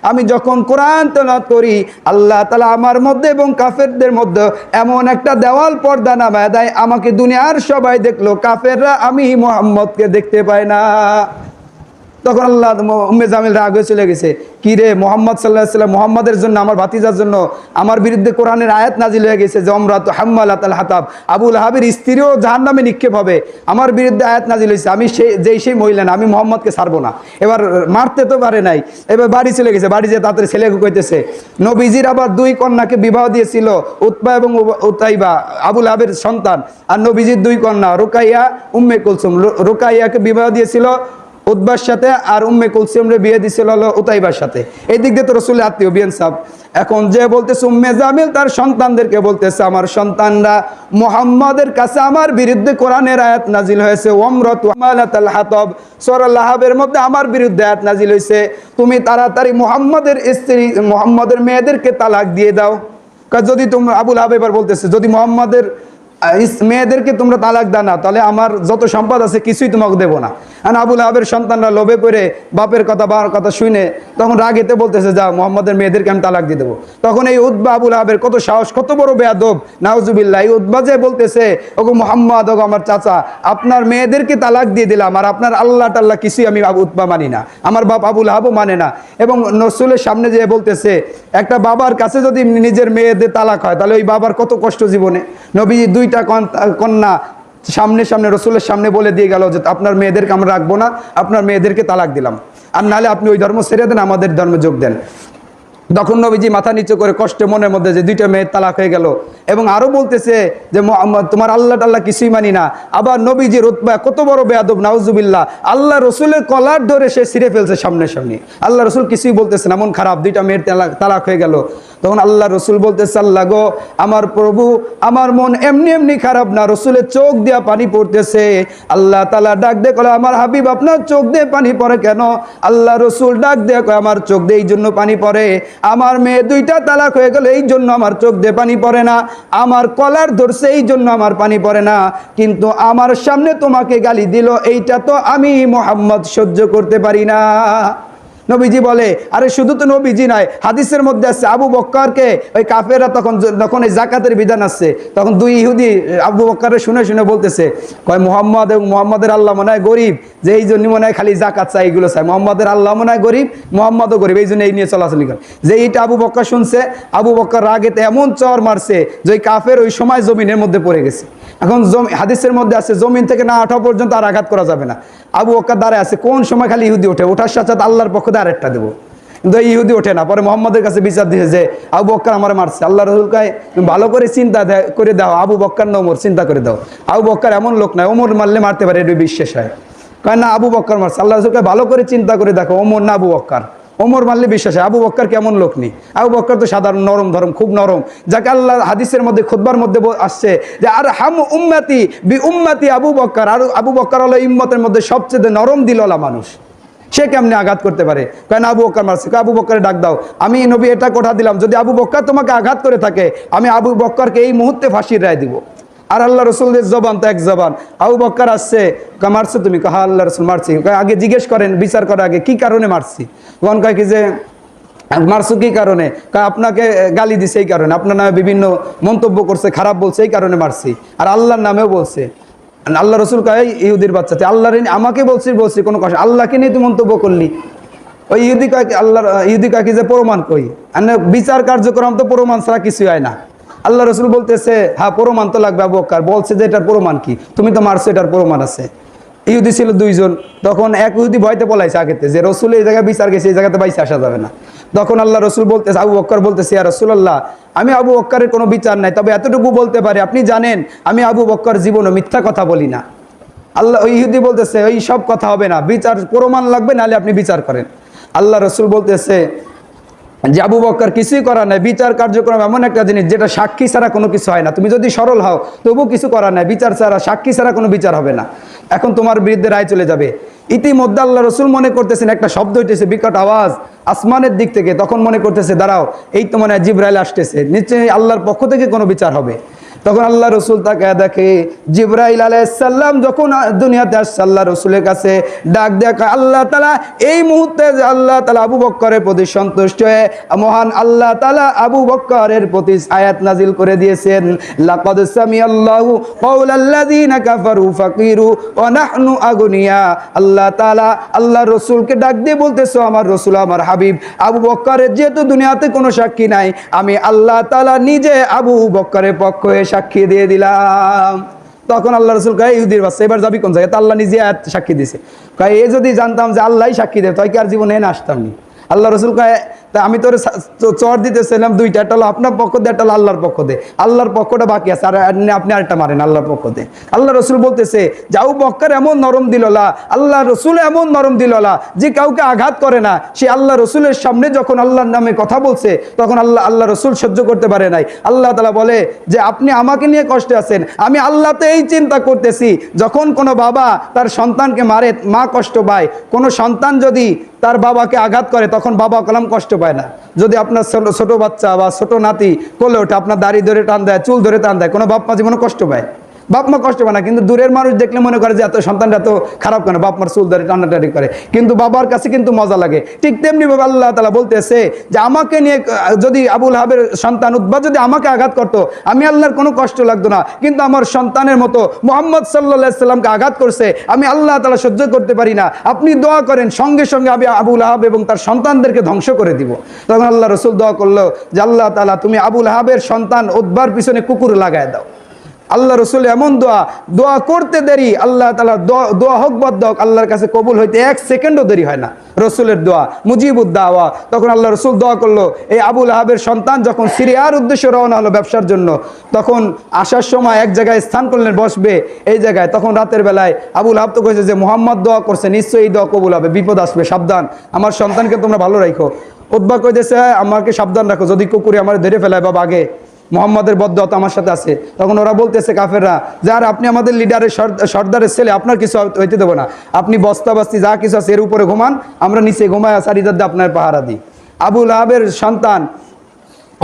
আমি যখন কোরআন তেলাওয়াত করি, আল্লাহ তাআলা আমার মধ্যে এবং কাফেরদের মধ্যে এমন একটা দেওয়াল পর্দা নামায় দেয়, আমাকে দুনিয়ার সবাই দেখলো, কাফেররা আমি মুহাম্মদকে দেখতে পায় না। তখন আল্লাহ উম্মে জামিল রাগ হয়ে চলে গেছে, কি রে মোহাম্মদ সাল্লাল্লাহু আলাইহি ওয়াসাল্লাম, মোহাম্মদের জন্য, আমার ভাতিজার জন্য আমার বিরুদ্ধে কোরআনের আয়াত নাজিল হয়ে গেছে যে আমরাতু হাম্মালাতাল হাতাব, আবু লাহাবের স্ত্রীও জাহান্নামে নিক্ষেপ হবে, আমার বিরুদ্ধে আয়াত নাজিল হয়েছে, আমি সেই মহিলা না, আমি মোহাম্মদকে ছাড়বো না। এবার মারতে তো পারে নাই, এবার বাড়ি চলে গেছে, বাড়ি যেয়ে তাড়াতাড়ি ছেলেকে কইতেছে নবীজির আবার 2 কন্যাকে বিবাহ দিয়েছিল, উতবা এবং উতাইবা, আবু লাহাবের সন্তান, আর নবীজির 2 কন্যা রুকাইয়া উম্মে কুলসুম, রুকাইয়াকে বিবাহ দিয়েছিল উতবার সাথে, আর উম্মে কুলসুমরে বিয়ে দিয়েছিল হলো উতাইবার সাথে। এই দিক দিয়ে তো রাসূলের আত্মীয় বিয়ান সাহেব। এখন যে বলতেছে উম্মে জামিল তার সন্তানদেরকে বলতেছে, আমার সন্তানরা মুহাম্মাদের কাছে আমার বিরুদ্ধে কোরআনের আয়াত নাজিল হয়েছে, ওমরাতু হামালাতাল হাতাব, সূরা লাহাবের মধ্যে আমার বিরুদ্ধে আয়াত নাজিল হয়েছে, তুমি তাড়াতাড়ি মুহাম্মাদের স্ত্রী, মুহাম্মাদের মেয়েদেরকে তালাক দিয়ে দাও। যদি তোমরা, আবু লাহাব এবার বলতেছে, যদি মুহাম্মাদের মেয়েদেরকে তোমরা তালাক দাও না, তাহলে আমার যত সম্পদ আছে কিছুই তোমাকে দেবো না। আর আবু লাহাবের সন্তানরা লোভে পড়ে বাপের কথা, বাবার কথা শুনে তখন রাগেতে বলতেছে, যা মুহাম্মাদের মেয়েদেরকে আমি তালাক দিয়ে দেবো। তখন এই উতবা, আবু লাহাবের কত সাহস, কত বড় বেয়াদব, নাউজুবিল্লাহ। এই উতবা যে বলতেছে, ওগো মুহাম্মদ, ওগো আমার চাচা, আপনার মেয়েদেরকে তালাক দিয়ে দিলাম, আর আপনার আল্লাহ টাল্লাহ কিছুই আমি উতবা মানি না, আমার বাপ আবু লাহাবও মানে না। এবং রাসূলের সামনে যে বলতেছে, একটা বাবার কাছে যদি নিজের মেয়েদের তালাক হয় তাহলে ওই বাবার কত কষ্ট জীবনে। নবীজি 2টা কন্যা সামনে সামনে রাসূলের সামনে বলে দিয়ে গেল যে আপনার মেয়েদেরকে আমরা রাখবো না, আপনার মেয়েদেরকে তালাক দিলাম, আর নাহলে আপনি ওই ধর্ম ছেড়ে দেন, আমাদের ধর্মে যোগ দেন। তখন নবীজি মাথা নিচু করে কষ্টে মনের মধ্যে যে 2টা মেয়ের তালাক হয়ে গেল, এবং আরো বলতেছে যে তোমার আল্লাহ টাল্লাহ কিছুই মানি না। আবার নবীজির উতবা কত বড় বেয়াদব, নাউজুবিল্লাহ, আল্লাহ রসুলের কলার ধরে সে ছিঁড়ে ফেলছে সামনে সামনে। আল্লাহ রসুল কিছুই বলতেছে না, এমন খারাপ, 2টা মেয়ের তালাক হয়ে গেল। তখন আল্লাহ রসুল বলতেছে, আল্লাহ গো আমার প্রভু, আমার মন এমনি এমনি খারাপ না, রসুলের চোখ দিয়া পানি পড়তেছে। আল্লাহ তাআলা ডাক দিয়ে কলে, আমার হাবিব আপনার চোখ দিয়ে পানি পড়ে কেন? আল্লাহ রসুল ডাক দিয়ে কয়, আমার চোখ দিয়ে এই জন্য পানি পড়ে, আমার মেয়ে 2টা তালাক হয়ে গেল এই জন্য আমার চোখ দিয়ে পানি পড়ে না, আমার কলার ধরছে এই জন্য আমার পানি পড়ে না, কিন্তু আমার সামনে তোমাকে গালি দিল, এইটা তো আমি মুহাম্মদ সহ্য করতে পারি না। নবীজি বলে, আরে শুধু তো নবীজি নয়, হাদিসের মধ্যে আছে আবু বক্করকে ওই কাফেররা তখন এই যাকাতের বিধান আছে, তখন 2 ইহুদি আবু বক্করের শুনে শুনে বলতেছে, কয় মুহাম্মদ এবং মুহাম্মদের আল্লাহ মনে হয় গরিব, যে এই জন্য মনে হয় খালি যাকাত চাই, এগুলো চাই, মুহাম্মদের আল্লাহ মনে হয় গরিব, মুহাম্মদও গরিব, এই জন্য এই নিয়ে চলাচলি করে। যে এইটা আবু বক্কর শুনছে, আবু বক্কর রাগেতে এমন চর মারছে যে ওই কাফের ওই সময় জমিনের মধ্যে পড়ে গেছে। এখন হাদিসের মধ্যে আছে জমিন থেকে না ওঠা পর্যন্ত আর আঘাত করা যাবে না। আবু বক্কর দাঁড়ায় আছে, কোন সময় খালি ইহুদি ওঠে, ওঠার সাথে সাথে আল্লাহর পক্ষ দিয়ে আরেকটা দেবো, কিন্তু এই ইহুদি ওঠে না। পরে মুহাম্মদের কাছে বিচার দিয়েছে যে আবু বক্কর আমার মারছে। আল্লাহ রাসূল কয়, তুমি ভালো করে চিন্তা করে দাও, আবু বক্কর না ওমর, চিন্তা করে দাও। আবু বক্কর এমন লোক নয়, ওমর মারলে মারতে পারে, এটা বিশ্বাস হয়। কয় না, আবু বক্কর মারছে। আল্লাহ রাসূল কয়, ভালো করে চিন্তা করে দেখো, ওমর না আবু বক্কর, ওমর মারলে বিশ্বাস হয়। আবু বক্কর কেমন লোক নেই, আবু বক্কর তো সাধারণ নরম ধরম, খুব নরম, যাকে আল্লাহ হাদিসের মধ্যে খুতবার মধ্যে আসছে যে আর হাম উম্মতি বি উম্মতি আবু বক্কর, আর আবু বক্কর হলো উম্মতের মধ্যে সবচেয়ে নরম দিলওয়ালা মানুষ, সে কেমনে আঘাত করতে পারে? কেন আবু বক্কর মারছে, আবু বক্করে ডাক দাও, আমি নবী এটা কথা দিলাম, যদি আবু বক্কর তোমাকে আঘাত করে থাকে আমি আবু বক্করকে এই মুহূর্তে ফাঁসির রায় দিব। আর আল্লাহ রসুলের জবান তো এক জবান। আবু বক্কর আসছে, মারছে তুমি? হ্যাঁ আল্লাহ রসুল মারছি। আগে জিজ্ঞেস করেন, বিচার করার আগে, কি কারণে মারছি? তখন কয় কি যে মারছো কি কারণে? আপনাকে গালি দিছে এই কারণে, আপনার নামে বিভিন্ন মন্তব্য করছে, খারাপ বলছে, এই কারণে মারছি। আর আল্লাহর নামেও বলছে। আল্লাহ রসুল কয়, ইহুদির বাচ্চাতে আল্লাহর আমাকে বলছি কোনো কথা, আল্লাহকে নিয়ে তুই মন্তব্য করলি। ওই ইহুদি কয়, ইহুদি কয় কি যে প্রমাণ কই, বিচার কার্যক্রম তো প্রমাণ ছাড়া কিছুই হয় না। আল্লাহ রসুল বলতেছে, হ্যাঁ প্রমাণ তো লাগবে। আবু বক্কর বলছে যে এটার প্রমাণ কি? তুমি তো মারছো, এটার প্রমাণ আছে। ইহুদি ছিল 2 জন, তখন এক ইহুদি ভয়তে পলাইছে আগেতে, যে রসুল এই জায়গায় বিচার গেছে, এই জায়গাতে বাইসে আসা যাবে না। তখন আল্লাহ রসুল বলতেছে, আবু বক্কর বলতেছে, ইয়া রাসূলুল্লাহ, আমি আবু বক্করের কোনো বিচার নাই, তবে এতটুকু বলতে পারি, আপনি জানেন আমি আবু বক্কর জীবনে মিথ্যা কথা বলি না। আল্লাহ, ওই ইহুদি বলতেছে, ওই সব কথা হবে না, বিচার প্রমাণ লাগবে, নাহলে আপনি বিচার করেন। আল্লাহ রসুল বলতেছে যে আবু বক্কর কিছুই করার নাই, বিচার কার্যক্রম এমন একটা জিনিস যেটা সাক্ষী ছাড়া কোনো কিছু হয় না, তুমি যদি সরল হও তবু কিছু করার নাই, বিচার ছাড়া, সাক্ষী ছাড়া কোনো বিচার হবে না, এখন তোমার বিরুদ্ধে রায় চলে যাবে। ইতিমধ্যে আল্লাহ রসুল মনে করতেছেন একটা শব্দ হইতেছে, বিকট আওয়াজ আসমানের দিক থেকে, তখন মনে করতেছে দাঁড়াও, এই তো মনে হয় জিবরাইল আসতেছে, নিশ্চয়ই আল্লাহর পক্ষ থেকে কোনো বিচার হবে। তখন আল্লাহ রসুল তাকে দেখে জিবরাইল আলাইহিস সালাম যখন দুনিয়াতে আসছে আল্লাহ রসুলের কাছে ডাক দেখা আল্লাহ তাআলা এই মুহূর্তে যে আল্লাহ তাআলা আবু বকরের প্রতি সন্তুষ্ট হয়ে মহান আল্লাহ তাআলা আবু বকরের প্রতি আয়াত নাজিল করে দিয়েছেন, লাকাদ সামিআল্লাহু কাওলাল্লাযীনা কাফারু ফাকিরু ওয়া নাহনু আগনিয়া। আল্লাহ তাআলা আল্লাহ রসুলকে ডাক দিয়ে বলতেছো, আমার রসুল আমার হাবিব আবু বকরের যেহেতু দুনিয়াতে কোনো সাক্ষী নাই, আমি আল্লাহ তাআলা নিজে আবু বকরের পক্ষ হয়ে সাক্ষী দিয়ে দিলাম। তখন আল্লাহ রসুল কয় ইহুদির বাচ্চা এবার যাবি কোন জায়গায়? আল্লাহ নিজে আয়াত সাক্ষী দিছে। কয় এ যদি জানতাম যে আল্লাহই সাক্ষী দেয় তাই কি আর জীবনে না আসতাম নি। আল্লাহ রসুল কয় তা আমি তোর চর দিতেছিলাম দুইটা, একটা হলো আপনার পক্ষ দিয়ে, একটা হলো আল্লাহর পক্ষ দিয়ে। আল্লাহর পক্ষটা বাকি আছে, আর আপনি আরেকটা মারেন আল্লাহর পক্ষ দিয়ে। আল্লাহ রসুল বলতেছে যে আবু বকর এমন নরম দিললা, আল্লাহ রসুল এমন নরম দিললা যে কাউকে আঘাত করে না। সে আল্লাহ রসুলের সামনে যখন আল্লাহর নামে কথা বলছে তখন আল্লাহ রসুল সহ্য করতে পারে নাই। আল্লাহ তাআলা বলে যে আপনি আমাকে নিয়ে কষ্টে আছেন, আমি আল্লাহ তো এই চিন্তা করতেছি যখন কোনো বাবা তার সন্তানকে মারে মা কষ্ট পায়, কোনো সন্তান যদি তার বাবাকে আঘাত করে তখন বাবা কলম কষ্ট পায় না। যদি আপনার ছোট বাচ্চা বা ছোট নাতি কোলে ওঠে, আপনার দাড়ি ধরে টান দেয়, চুল ধরে টান দেয়, কোনো বাপ মা জীবনে কষ্ট পায়? বাপ মা কষ্ট পায় না, কিন্তু দূরের মানুষ দেখলে মনে করে যে এত সন্তানটা এত খারাপ কেন, বাপ মার চুল ধরে টানাটানি করে, কিন্তু বাবার কাছে কিন্তু মজা লাগে। ঠিক তেমনি ভাবে আল্লাহ তাআলা বলতেছে যে আমাকে নিয়ে যদি আবুল আহাবের সন্তান উতবা যদি আমাকে আঘাত করতো, আমি আল্লাহর কোনো কষ্ট লাগতো না, কিন্তু আমার সন্তানের মতো মুহাম্মদ সাল্লাল্লাহু আলাইহি সাল্লামকে আঘাত করছে, আমি আল্লাহ তাআলা সহ্য করতে পারি না, আপনি দোয়া করেন সঙ্গে সঙ্গে আমি আবুল আহাব এবং তার সন্তানদেরকে ধ্বংস করে দিব। তখন আল্লাহ রসুল দোয়া করলো যে আল্লাহ তাআলা তুমি আবুল আহাবের সন্তান উতবার পিছনে কুকুর লাগায় দাও। আল্লাহ রসুল এমন দোয়া করতে দেরি, আল্লাহ তাআলা দোয়া হোক বদ হোক আল্লাহর কাছে কবুল হইতে 1 সেকেন্ডও দেরি হয় না। রসুলের দোয়া মুজিবুদ দাওয়া। তখন আল্লাহ রসুল দোয়া করলো এই আবুল আহাবের সন্তান যখন সিরিয়ার উদ্দেশ্যে রওনা হলো ব্যবসার জন্য, তখন আসার সময় এক জায়গায় স্থান করলেন বসবে এই জায়গায়, তখন রাতের বেলায় আবুল আহাব তো কইছে যে মুহাম্মদ দোয়া করছে নিশ্চয়ই এই দোয়া কবুল হবে, বিপদ আসবে, সাবধান, আমার সন্তানকে তোমরা ভালো রাখো। উতবা কইতেছে আমাকে সাবধান রাখো, যদি কুকুরে আমার ধরে ফেলায় বা বাঘে, মোহাম্মদের বদদোয়া তো আমার সাথে আছে। তখন ওরা বলতেছে কাফেররা যার আপনি আমাদের লিডারের সর্দারের ছেলে, আপনার কিছু হইতে দেবো না, আপনি বস্তা বাস্তি যা কিছু আছে এর উপরে ঘুমান, আমরা নিচে ঘুমায় সারিদার দিয়ে আপনার পাহারা দিই। আবুল আহাবের সন্তান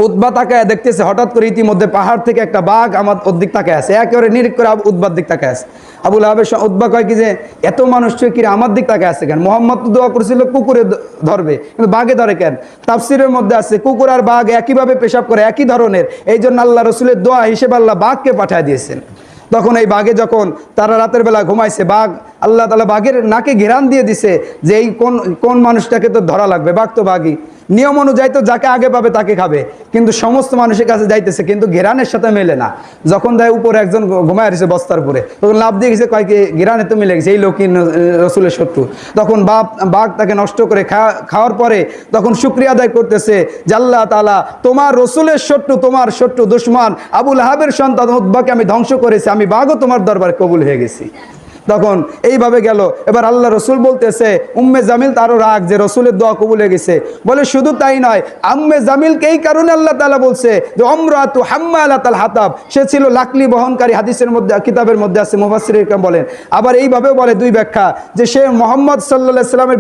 উতবা তাকায় দেখতেছে হঠাৎ করে ইতিমধ্যে পাহাড় থেকে একটা বাঘ আমার ওর দিক তাকায় আছে, একেবারে নিরিখ করে উতবার দিক তাকায় আছে। আবুল আহাবের উতবা কয় কি যে এত মানুষ কি আমার দিক তাকায় আছে কেন? মোহাম্মদ তো দোয়া করেছিল কুকুরে ধরবে, কিন্তু বাঘে ধরে কেন? তাফসিরের মধ্যে আছে কুকুর আর বাঘ একইভাবে পেশাব করে, একই ধরনের, এই জন্য আল্লাহ রসুলের দোয়া হিসেবে আল্লাহ বাঘকে পাঠিয়ে দিয়েছেন। তখন এই বাঘে যখন তারা রাতের বেলা ঘুমাইছে, বাঘ আল্লাহ তাআলা বাঘের নাকে ঘেরান দিয়ে দিছে যে এই কোন মানুষটাকে তো ধরা লাগবে, বাঘ তো বাঘই, নিয়ম অনুযায়ী তো যাকে আগে পাবে তাকে খাবে, কিন্তু সমস্ত মানুষের কাছে যাইতেছে কিন্তু ঘেরানের সাথে মেলে না। যখন দেয় উপরে একজন ঘুমায় রয়েছে বস্তার উপরে, তখন লাভ দিয়ে গেছে কয়েকে ঘেরানে তো মিলে গেছে, এই লোকই রসুলের শত্রু। তখন বাঘ তাকে নষ্ট করে খাওয়ার পরে তখন শুকরিয়া আদায় করতেছে যে আল্লাহ তাআলা তোমার রসুলের শত্রু, তোমার শত্রু দুশমন আবুল আহাবের সন্তান উতবাকে আমি ধ্বংস করেছি, আমি বাঘও তোমার দরবারে কবুল হয়ে গেছি। তখন এইভাবে গেল। এবার আল্লাহ রসুল বলতেছে উম্মে জামিল তারও রাগ যে রসুলের দোয়া কবুল হয়ে গেছে। বলে শুধু তাই নয়, উম্মে জামিলকে এই কারণে আল্লাহ তাআলা বলছে যে আমরাতু হাম্মালাতাল হাতাব, সে ছিল লাকড়ি বহনকারী, হাদিসের মধ্যে কিতাবের মধ্যে আছে, মুফাসসির ইকরাম বলেন। আবার এইভাবেও বলে দুই ব্যাখ্যা যে সে মুহাম্মদ সাল্লাল্লাহু আলাইহি সাল্লামের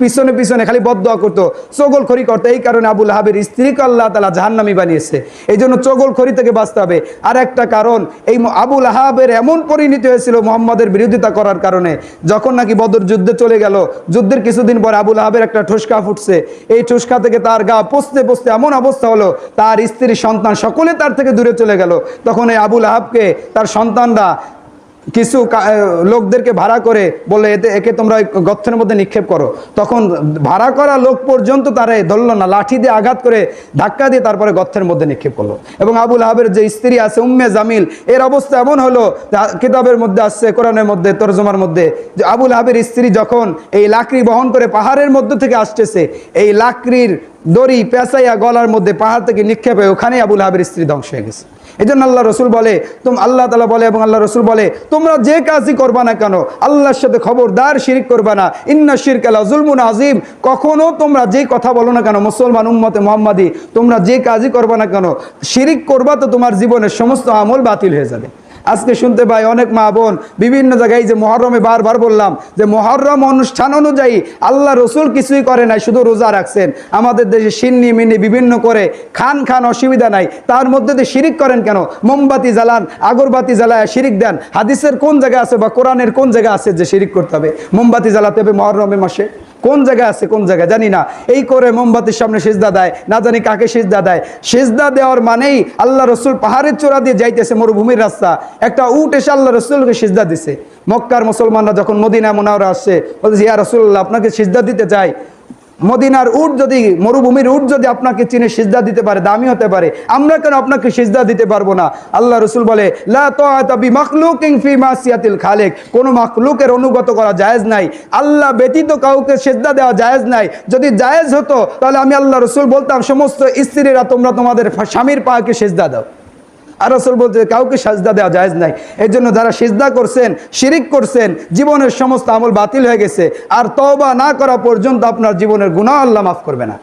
পিছনে পিছনে খালি বদদোয়া করতো, চগলখড়ি করতো, এই কারণে আবুল আহাবের স্ত্রীকে আল্লাহ তাআলা জাহান্নামী বানিয়েছে, এই জন্য চগলখড়ি থেকে বাঁচতে হবে। আর একটা কারণ এই আবুল আহাবের এমন পরিণতি হয়েছিল মুহাম্মদের বিরুদ্ধে করার কারণে, যখন নাকি বদর যুদ্ধে চলে গেল, যুদ্ধের কিছুদিন পরে আবুল আহাবের একটা ঠুসকা ফুটছে, এই ঠুসকা থেকে তার গা পচতে পচতে এমন অবস্থা হলো তার স্ত্রী সন্তান সকলে তার থেকে দূরে চলে গেল। তখন এই আবুল আহাবকে তার সন্তানরা কিছু লোকদেরকে ভাড়া করে বলে একে তোমরা গর্তের মধ্যে নিক্ষেপ করো। তখন ভাড়া করা লোক পর্যন্ত তারা ধরল না, লাঠি দিয়ে আঘাত করে ধাক্কা দিয়ে তারপরে গর্তের মধ্যে নিক্ষেপ করলো। এবং আবুল আহাবের যে স্ত্রী আছে উম্মে জামিল, এর অবস্থা এমন হলো, কিতাবের মধ্যে আসছে, কোরআনের মধ্যে তরজমার মধ্যে, যে আবুল আহাবের স্ত্রী যখন এই লাকড়ি বহন করে পাহাড়ের মধ্যে থেকে আসতেছে, এই লাকড়ির দড়ি পেঁচাইয়া গলার মধ্যে পাহাড় থেকে নিক্ষেপ হয়ে ওখানেই আবুল আহাবের স্ত্রী ধ্বংস হয়ে গেছে। এই জন্য আল্লাহ রসুল বলে, আল্লাহ তাআলা বলে এবং আল্লাহ রসুল বলে তোমরা যে কাজই করবা না কেন আল্লাহর সাথে খবরদার শিরিক করবা না, ইন্না শিরকা লাযুলমুন আযীম। কখনো তোমরা যে কথা বলো না কেন মুসলমান উম্মতে মুহাম্মাদি, তোমরা যে কাজই করবা না কেন শিরিক করবা তো তোমার জীবনের সমস্ত আমল বাতিল হয়ে যাবে। আজকে শুনতে পাই অনেক মা বোন বিভিন্ন জায়গায়, যে মহরমে বারবার বললাম যে মহরম অনুষ্ঠান অনুযায়ী আল্লাহ রসুল কিছুই করে নাই, শুধু রোজা রাখছেন। আমাদের দেশে সিন্নি মিন্নি বিভিন্ন করে খান অসুবিধা নাই, তার মধ্যে দিয়ে শিরিক করেন কেন? মোমবাতি জ্বালান, আগরবাতি জ্বালায় শিরিক দেন। হাদিসের কোন জায়গায় আছে বা কোরআনের কোন জায়গায় আছে যে শিরিক করতে হবে, মোমবাতি জ্বালাতে হবে মহরমের মাসে? কোন জায়গায় আছে? কোন জায়গায় জানি না। এই করে মোমবাতির সামনে সিজদা দেয়, না জানি কাকে সিজদা দেয়। সিজদা দেওয়ার মানেই আল্লাহ রসুল পাহাড়ের চূড়া দিয়ে যাইতেছে, মরুভূমির রাস্তা, একটা উট এসে আল্লাহ রসুলকে সিজদা দিছে। মক্কার মুসলমানরা যখন মদিনা মুনাওয়ারা আসছে, বলছে ইয়া রাসূলুল্লাহ আপনাকে সিজদা দিতে চাই। মদিনার উট যদি, মরুভূমির উট যদি আপনাকে চিনে সিজদা দিতে পারে, দামি হতে পারে, আমরা কেন আপনাকে সিজদা দিতে পারবো না? আল্লাহ রসুল বলে লা তাআতা বিমাখলুকিন ফি মাসিয়াতিল খালিক, কোনো মাখলুকের অনুগত করা জায়েজ নাই, আল্লাহ ব্যতীত কাউকে সিজদা দেওয়া জায়েজ নাই। যদি জায়েজ হতো তাহলে আমি আল্লাহ রসুল বলতাম সমস্ত স্ত্রীরা তোমরা তোমাদের স্বামীর পাকে সিজদা দাও। আর রাসূল বলতে কাউকে সিজদা দেওয়া জায়েজ নাই। এর জন্য যারা সিজদা করছেন, শিরিক করছেন, জীবনের সমস্ত আমল বাতিল হয়ে গেছে। আর তওবা না করা পর্যন্ত আপনার জীবনের গুনাহ আল্লাহ মাফ করবে না।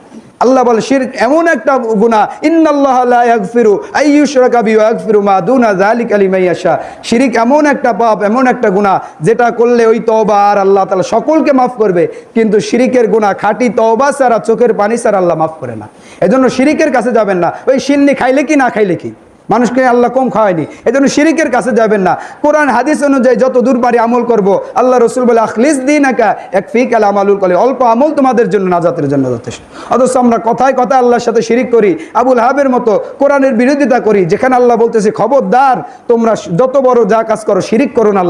আল্লাহ বলে শিরক এমন একটা গুনাহ, ইন্নাল্লাহা লা ইয়াগফিরু আইয়ুশরাকা বিহি ওয়া ইয়াগফিরু মা দুনা যালিকা লিমান ইয়াশা। শিরক এমন একটা পাপ, এমন একটা গুনাহ, যেটা করলে ওই তওবা আর আল্লাহ তাআলা সকলকে মাফ করবে, কিন্তু শিরিকের গুনাহ খাঁটি তওবা ছাড়া, চোখের পানি ছাড়া আল্লাহ মাফ করে না। এজন্য শিরিকের কাছে যাবেন না। ওই সিন্নি খাইলে কি না খাইলে কি, মানুষকে আল্লাহ কম খাওয়ায়নি, এজন্য শিরিকের কাছে যাবেন না। কোরআন হাদিস অনুযায়ী যত দূর পারি আমল করব। আল্লাহ রসুল বলে আখলিস দীনাকা ইয়াকফিকাল আমালুল কলিল, অল্প আমল তোমাদের জন্য নাজাতের জন্য যথেষ্ট। অথচ আমরা কথায় কথায় আল্লাহর সাথে শিরিক করি, আবুল হাবের মতো কোরআনের বিরোধিতা করি, যেখানে আল্লাহ বলতেছে খবরদার তোমরা যত বড় যা কাজ করো শিরিক করো না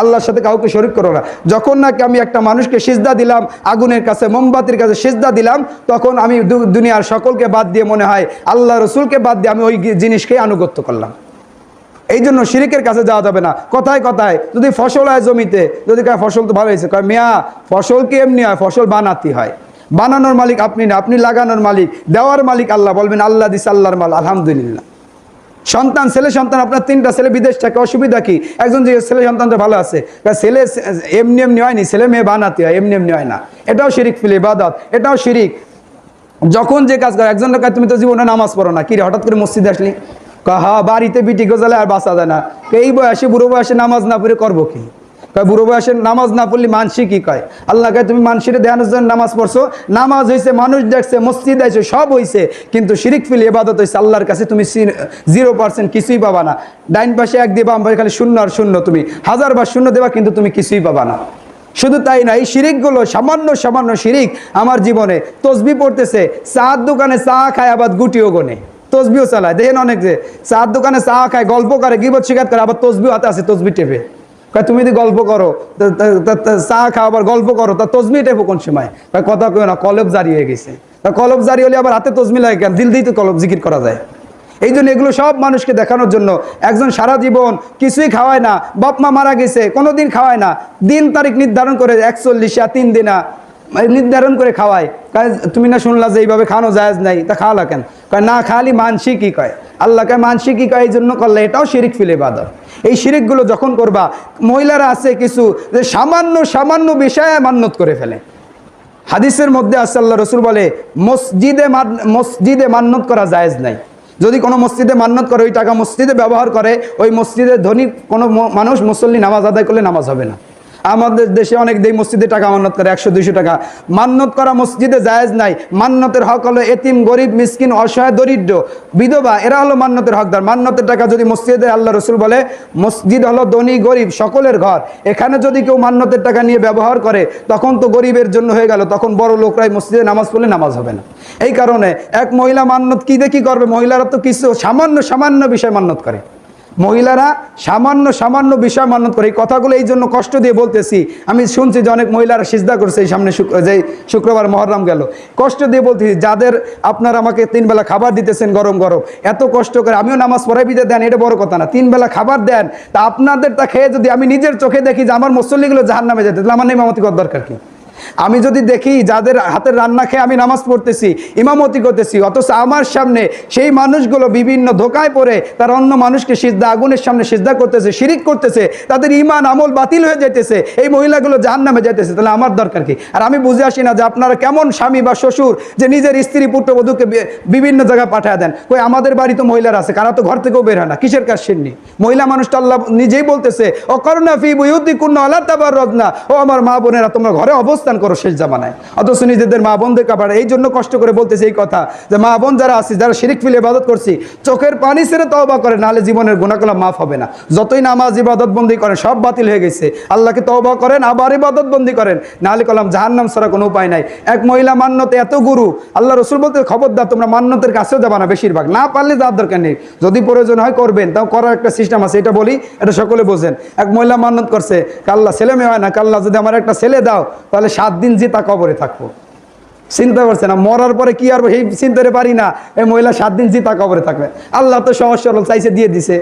আল্লাহর সাথে কাউকে শরিক করো না। যখন নাকি আমি একটা মানুষকে সিজদা দিলাম, আগুনের কাছে, মোমবাতির কাছে সিজদা দিলাম, তখন আমি দুনিয়ার সকলকে বাদ দিয়ে, মনে হয় আল্লাহ রসুলকে বাদ দিয়ে আমি ওই জিনিসকে আনুগত্য করলাম। এই জন্য শিরিকের কাছে যাওয়া যাবে না। কথায় কথায় যদি ফসল হয় জমিতে, যদি কয় ফসল তো ভালো হয়েছে, কয় মিয়া ফসল কি এমনি হয়, ফসল বানাতে হয়। বানানোর মালিক আপনি না, আপনি লাগানোর মালিক, দেওয়ার মালিক আল্লাহ। বলবেন আল্লাহ দিস, আল্লাহর মাল, আলহামদুলিল্লাহ। সন্তান, ছেলে সন্তান, আপনার 3টা ছেলে বিদেশ থাকে, অসুবিধা কি? একজন যে ছেলে সন্তানটা ভালো আছে, ছেলে এমনি এমনি হয়নি, ছেলে মেয়ে বানাতে হয়, এমনি এমনি হয় না। এটাও শিরিক ফিল ইবাদত, এটাও শিরিক। যখন যে কাজ করে, একজন লোক তুমি তো জীবনে নামাজ পড়ো না, কি রে হঠাৎ করে মসজিদে আসলি? হা বাড়িতে বিটি গোজালে আর বাঁচা যায় না। এই বয়সে, বুড়ো বয়সে নামাজ না পড়ে করবো কি? বুড়ো বয়সে নামাজ না পড়লে মানসি কি কয়? আল্লাহ কয় তুমি মানসিরে দেখানোর জন্য নামাজ পড়ছো, নামাজ হয়েছে, মানুষ দেখছে, মসজিদ আছে, সব হয়েছে, কিন্তু শিরিক ফিল ইবাদত হয়েছে। আল্লাহর কাছে তুমি 0% কিছুই পাবা না। ডাইন পাশে 1 দিবা, বাম পাশে খালি শূন্য আর শূন্য, তুমি 1000 বার শূন্য দেবা, কিন্তু তুমি কিছুই পাবা না। শুধু তাই না, এই শিরিকগুলো সামান্য সামান্য শিরিক আমার জীবনে। তসবিহ পড়তেছে, চার দোকানে চা খায়, আবার গুটিও গোনে, তসবিও চালায়। দেখেন অনেক যে চার দোকানে চা খায়, গল্প করে, গীবত শিকার করে, আবার তসবিও হাতে আছে, তসবি টেপে। তুমি যদি গল্প করো, চা খাও, আবার গল্প করো, তা তসবি টেপো কোন সময়? কথা কেউ না, কলব জারি হয়ে গেছে। কলব জারি হলে আবার হাতে তসবি লাগে কেন? দিল দিয়ে তো কলব জিকির করা যায়। এই জন্য এগুলো সব মানুষকে দেখানোর জন্য। একজন সারা জীবন কিছুই খাওয়ায় না, বাপ মা মারা গেছে, কোনোদিন খাওয়ায় না, দিন তারিখ নির্ধারণ করে 41 3 দিনা নির্ধারণ করে খাওয়ায়। তুমি না শুনলা যে এইভাবে খাওয়ানো জায়েজ নাই, তা খাওয়ালা কেন? কয় না খালি মানসি কি কয়, আল্লাহ কয় মানসি কি কয়, এই জন্য করলে এটাও শিরিক ফিল ইবাদত। এই শিরিকগুলো যখন করবা, মহিলারা আছে কিছু যে সামান্য সামান্য বিষয়ে মান্যত করে ফেলে। হাদিসের মধ্যে আছে, আল্লাহ রসুল বলে মসজিদে মান্যত করা জায়েজ নাই। যদি কোনো মসজিদে মান্যত করে, ওই টাকা মসজিদে ব্যবহার করে, ওই মসজিদে ধনী কোনো মানুষ মুসল্লি নামাজ আদায় করলে নামাজ হবে না। আমাদের দেশে অনেক দেই মসজিদে টাকা মান্যত করে, 100-200 টাকা মান্যত করা মসজিদে জায়েজ নাই। মান্যতের হক হলো এতিম, গরিব, মিসকিন, অসহায়, দরিদ্র, বিধবা, এরা হলো মান্যতের হকদার। মান্যতের টাকা যদি মসজিদে, আল্লাহ রসুল বলে মসজিদ হলো ধনী গরিব সকলের ঘর, এখানে যদি কেউ মান্যতের টাকা নিয়ে ব্যবহার করে, তখন তো গরিবের জন্য হয়ে গেল, তখন বড় লোকরাই মসজিদে নামাজ পড়লে নামাজ হবে না। এই কারণে এক মহিলা মান্যত কি দেখি করবে? মহিলারা তো কিছু সামান্য সামান্য বিষয় মান্যত করে, মহিলারা সামান্য সামান্য বিষয় মান্যত করে। এই কথাগুলো এই জন্য কষ্ট দিয়ে বলতেছি, আমি শুনছি যে অনেক মহিলারা সিজদা করছে এই সামনে যে শুক্রবার মহরম গেল, কষ্ট দিয়ে বলতেছি, যাদের আপনারা আমাকে 3 বেলা খাবার দিতেছেন গরম গরম, এত কষ্ট করে, আমিও নামাজ পড়াই বিদে দেন, এটা বড় কথা না, 3 বেলা খাবার দেন, তা আপনাদের তা খেয়ে যদি আমি নিজের চোখে দেখি যে আমার মুসল্লিগুলো জাহান্নামে যেতে, তাহলে আমার ইমামতি করার দরকার কি? আমি যদি দেখি যাদের হাতের রান্না খেয়ে আমি নামাজ পড়তেছি, ইমামতি করতেছি, অথচ আমার সামনে সেই মানুষগুলো বিভিন্ন ধোকায় পড়ে তারা অন্য মানুষকে সিজদা, আগুনের সামনে সিজদা করতেছে, শিরিক করতেছে, তাদের ঈমান আমল বাতিল হয়ে যাইতেছে, এই মহিলাগুলো জাহান্নামে যাইতেছে, তাহলে আমার দরকার কি? আর আমি বুঝে আসি না যে আপনারা কেমন স্বামী বা শ্বশুর যে নিজের স্ত্রী পুত্রবধূকে বিভিন্ন জায়গায় পাঠিয়ে দেন। কই আমাদের বাড়ি তো মহিলারা আছে, কারা তো ঘর থেকেও বের হয় না, কিসের কাজ সেননি? মহিলা মানুষটা আল্লাহ নিজেই বলতেছে অকরনা ফি বুয়ুতিকুন্না ওয়ালা তাবাররাজনা, ও আমার মা বোনেরা তোমরা ঘরে অবস্থান করো শেষ জামানায়, অথচ নিজেদের মা বোনদের কাপড়। এই জন্য কষ্ট করে বলতেছে এই কথা যে মা বোন যারা আছে, যারা শিরিক ফেলে ইবাদত করছি, চোখের পানি ছেড়ে তওবা করে, নাহলে জীবনের গুনাহগুলো মাফ হবে না। যতই নামাজ ইবাদত বন্দি করেন সব বাতিল হয়ে গেছে, আল্লাহকে তওবা করেন আবার ইবাদত বন্দি করেন, নাহলে কলাম জাহান্নাম ছাড়া কোনো উপায় নাই। এক মহিলা মান্যতে এত গুরু, আল্লাহ রসুল বলতে খবরদার তোমরা মান্যতের কাছেও যাবা না, বেশিরভাগ না পারলে যাওয়ার দরকার নেই, যদি প্রয়োজন হয় করবেন, তাও করার একটা সিস্টেম আছে, এটা বলি, এটা সকলে বোঝেন। এক মহিলা মান্যত করছে, কাল্লা ছেলে মেয়ে হয় না, কাল্লা যদি আমার একটা ছেলে দাও তাহলে 7 দিন জিতা কবরে থাকবো। চিন্তা করছে না মরার পরে কি আর সেই চিনতে পারি না, এই মহিলা 7 দিন জিতা কবরে থাকবে। আল্লাহ তো সহজ সরল চাইছে, দিয়ে দিছে।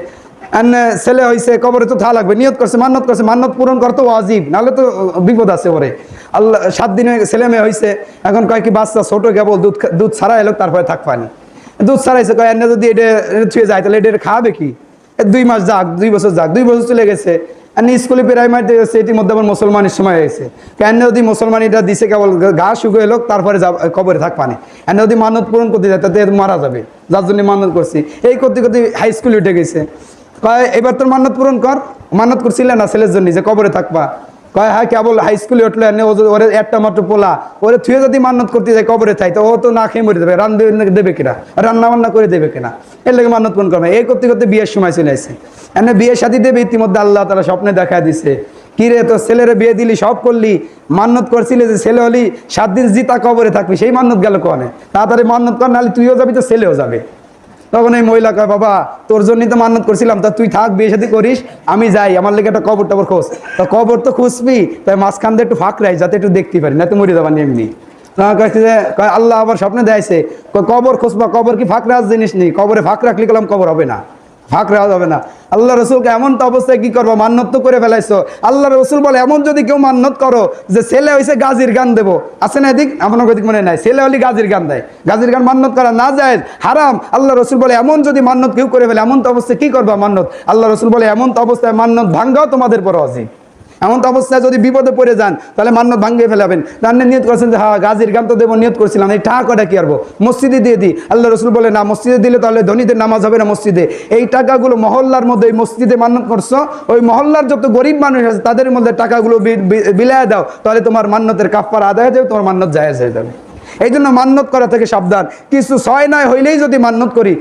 ছেলে হয়েছে, কবরে তো থা লাগবে, নিয়ত করছে, মান্যত করছে, মান্যত পূরণ করতে ওয়াজিব, নাহলে তো বিপদ আছে ওরে। আল্লাহ 7 দিনে ছেলে মেয়ে হয়েছে, এখন কয় কি বাচ্চা ছোট, কেবল দুধ ছাড়া এলো, তারপরে থাকবানি, দুধ ছাড়াইছে, কয় এনে যদি এটা ছুঁয়ে যায় তাহলে এটা খাবে কি? 2 মাস যাক, 2 বছর যাক, 2 বছর চলে গেছে, স্কুলে প্রাইমারিতে গেছে, এটির মধ্যে আবার মুসলমানের সময় হয়েছে, কেন যদি মুসলমান এটা দিছে, কেবল গা শুকিয়ে এলো, তারপরে কবরে থাকবানি, এনে যদি মানত পূরণ করতে যায় তাতে মারা যাবে, যার জন্য মানত করছি। এই করতে করতে হাই স্কুলে উঠে গেছে, কয় এবার তোর মানত পূরণ কর। মানত করছিলে না ছেলের জন্য যে কবরে থাকবা, কয় হ্যাঁ কেবল হাই স্কুলে উঠলো, এনে ওরে একটা মাত্র পোলা, ওরে থুয়ে যদি মানত করতে যায় কবরে থাই, তো ও তো না খেয়ে মরে দেবে, দেবে কিনা, রান্না বান্না করে দেবে কিনা, এর লাগে মানত পূরণ করবে। এই করতে করতে বিয়ের সময় চলে আসে, এনে বিয়ে শাদী দেবে, ইতিমধ্যে আল্লাহ তাআলা স্বপ্নে দেখা দিছে, কি রে তোর ছেলেরে বিয়ে দিলি, সব করলি, মান্নত করছিলে যে ছেলে হলি 7 দিন জিতা কবরে থাকবি, সেই মান্নত গেল কনে, তাড়াতাড়ি মান্নত কর, নাহলে তুইও যাবি তো ছেলেও যাবে। তখন এই মহিলা কয় বাবা তোর জন্যই তো মান্নত করছিলাম, তা তুই থাক, বিয়ে শাদী করিস, আমি যাই, আমার লেগে একটা কবর টবর খোঁজ। তো কবর তো খুঁজবি, তাই মাঝখান দিয়ে একটু ফাঁক রাখ, যাতে একটু দেখতে পারি, না তো মরে যাবার এমনি। আল্লাহ আবার স্বপ্নে দেয়ছে, কবর খুঁজবা, কবর কি ফাঁক রাখ জিনিস নেই, কবরে ফাঁক রাখলে গেলাম কবর হবে না, ফাঁক রাখা যাবে না। আল্লাহ রসুলকে এমন তো অবস্থায় কি করবো, মান্নত তো করে ফেলাইছো। আল্লাহ রসুল বলে এমন যদি কেউ মান্নত করো যে ছেলে হয়েছে গাজির গান দেবো, আছে না এদিক, আপনার ওদিক মনে নাই, ছেলে হলে গাজির গান দেয়, গাজির গান মান্নত করা না যায়, হারাম। আল্লাহ রসুল বলে এমন যদি মান্নত কেউ করে ফেলে, এমন তো অবস্থায় কি করবা মান্নত, আল্লাহ রসুল বলে এমন তো অবস্থায় মান্নত ভাঙ্গাও তোমাদের পর অজিব। এমন তো অবস্থায় যদি বিপদে পড়ে যান তাহলে মান্নত ভাঙ্গিয়ে ফেলাবেন। রান্না নিয়ত করছেন যে হ্যাঁ গাজির গান তো দেবো, নিয়ত করছিলাম, এই টাকাটা কি করবো, মসজিদে দিয়ে দিই। আল্লাহ রসুল বলে না, মসজিদে দিলে তাহলে ধনীদের নামাজ হবে না মসজিদে, এই টাকাগুলো মহল্লার মধ্যে, এই মসজিদে মান্নত করছো, ওই মহল্লার যত গরিব মানুষ আছে তাদের মধ্যে টাকাগুলো বিলায় দাও, তাহলে তোমার মান্নতের কাফারা আদায় হয়ে যাবে, তোমার মান্নত জায়েজ হয়ে যাবে। এই জন্য মান্নত করা থেকে সাবধান। কিছু 6 নয় হইলেই যদি মান্নত করি,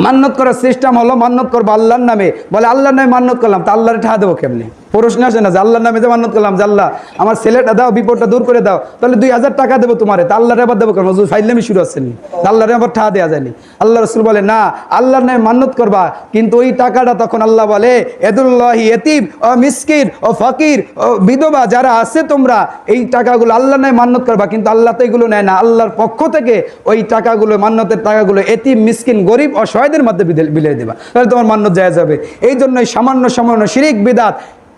মান্নত করার সিস্টেম হলো মান্নত করবো আল্লাহর নামে, বলে আল্লাহর নামে মান্নত করলাম, তা আল্লাহরে ঠা দেবো কেমনি? প্রশ্ন আসে না যে আল্লাহর নামে যে মান্নত করলাম যে আল্লাহ আমার ছেলেটা দাও, বিপদটা দূর করে দাও, তাহলে 2000 টাকা দেবো তোমারে, তা আল্লাহরে আবার দেবো কেন? ফাইলামি শুরু আসেনি, আল্লাহরে আবার ঠা দেওয়া যায়নি। আল্লাহ রসুল বলে না, আল্লাহর নামে মান্নত করবা, কিন্তু ওই টাকাটা তখন আল্লাহ বলে এদুল্লাহি এতিম ও মিসকিন ও ফকির ও বিধবা যারা আছে, তোমরা এই টাকাগুলো আল্লাহর নামে মান্নত করবা, কিন্তু আল্লাহ তো এগুলো নেয় না, আল্লাহর পক্ষ থেকে ওই টাকাগুলো, মান্নতের টাকাগুলো এতিম মিসকিন গরিব অসহায়দের মধ্যে বিলিয়ে দেবা, তাহলে তোমার মান্নত জায়েজ হবে। এই জন্যই সামান্য শিরিক বিদাত।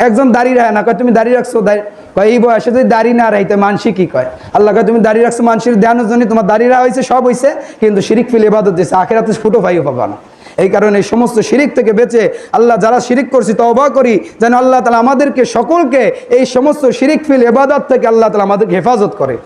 একজন দাড়ি রাখে না, কয় তুমি দাড়ি রাখছো, কয় এই বয়সে যদি দাড়ি না রাখতে মানসি কি কয়, আল্লাহ কয় তুমি দাড়ি রাখছো মানুষের ধ্যানের জন্য, তোমার দাড়ি রাখা হয়েছে, সব হয়েছে, কিন্তু শিরিক ফিল ইবাদত দিয়েছে, আখিরাতে ফুটো ভাইও পাবা না। এই কারণে এই সমস্ত শিরিক থেকে বেঁচে আল্লাহ যারা শিরিক করছি তওবা করি, যেন আল্লাহ তাআলা আমাদেরকে সকলকে এই সমস্ত শিরিক ফিল ইবাদত থেকে আল্লাহ তাআলা আমাদেরকে হেফাজত করে।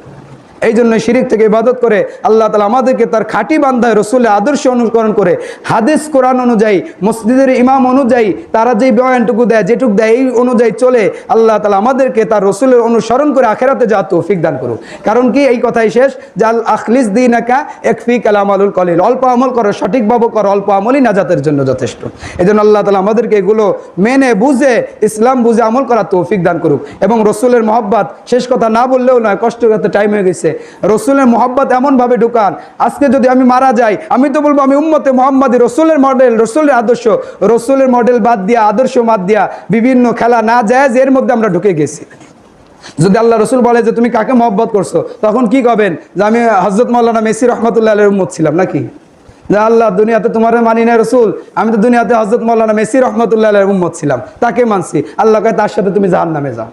এই জন্য শিরিক থেকে ইবাদত করে আল্লাহ তাআলা আমাদেরকে তার খাঁটি বান্দায় রসুলের আদর্শ অনুকরণ করে, হাদিস কোরআন অনুযায়ী, মসজিদের ইমাম অনুযায়ী তারা যেই বয়ানটুকু দেয়, যেটুকু দেয়, এই অনুযায়ী চলে আল্লাহ তাআলা আমাদেরকে তার রসুলের অনুসরণ করে আখিরাতে যাওয়ার তৌফিক দান করুক। কারণ কি এই কথাই শেষ, জাল আখলিস দীনাকা ইয়াকফিকাল আমালুল কলিল, অল্প আমল করো, সঠিকভাবে করো, অল্প আমলই নাজাতের জন্য যথেষ্ট। এই জন্য আল্লাহ তাআলা আমাদেরকে এগুলো মেনে বুঝে, ইসলাম বুঝে আমল করার তৌফিক দান করুক। এবং রসুলের মহব্বত, শেষ কথা না বললেও নয়, কষ্ট করতে টাইম হয়ে গেছে, রসুলের মহব্বত এমনভাবে ঢুকান, আজকে যদি আমি মারা যাই আমি তো বলবো আমি উম্মতে মুহাম্মাদি, রসুলের মডেল, রসুলের আদর্শ, রসুলের মডেল বাদ দিয়া, আদর্শ বাদ দিয়া বিভিন্ন খেলা না যায়, এর মধ্যে আমরা ঢুকে গেছি। যদি আল্লাহ রসুল বলে যে তুমি কাকে মহব্বত করছো, তখন কি করবেন? যে আমি হযরত মাওলানা মেসি রহমতুল্লাহ আলাইহির উম্মত ছিলাম নাকি? যে আল্লাহ দুনিয়াতে তোমার মানি না রসুল, আমি তো দুনিয়াতে হযরত মাওলানা মেসি রহমতুল্লাহ আলাইহির উম্মত ছিলাম, তাকে মানছি। আল্লাহ কয় তার সাথে তুমি জাহান্নামে যাও।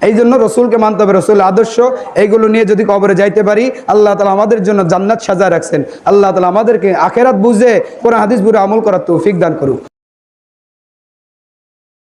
এই জন্য রসুলকে মানতে হবে, রসুল আদর্শ এইগুলো নিয়ে যদি কবরে যাইতে পারি, আল্লাহ তাআলা আমাদের জন্য জান্নাত সাজায় রাখছেন। আল্লাহ তাআলা আমাদেরকে আখেরাত বুঝে কোরআন হাদিস বুঝে আমল করার তৌফিক দান করুক।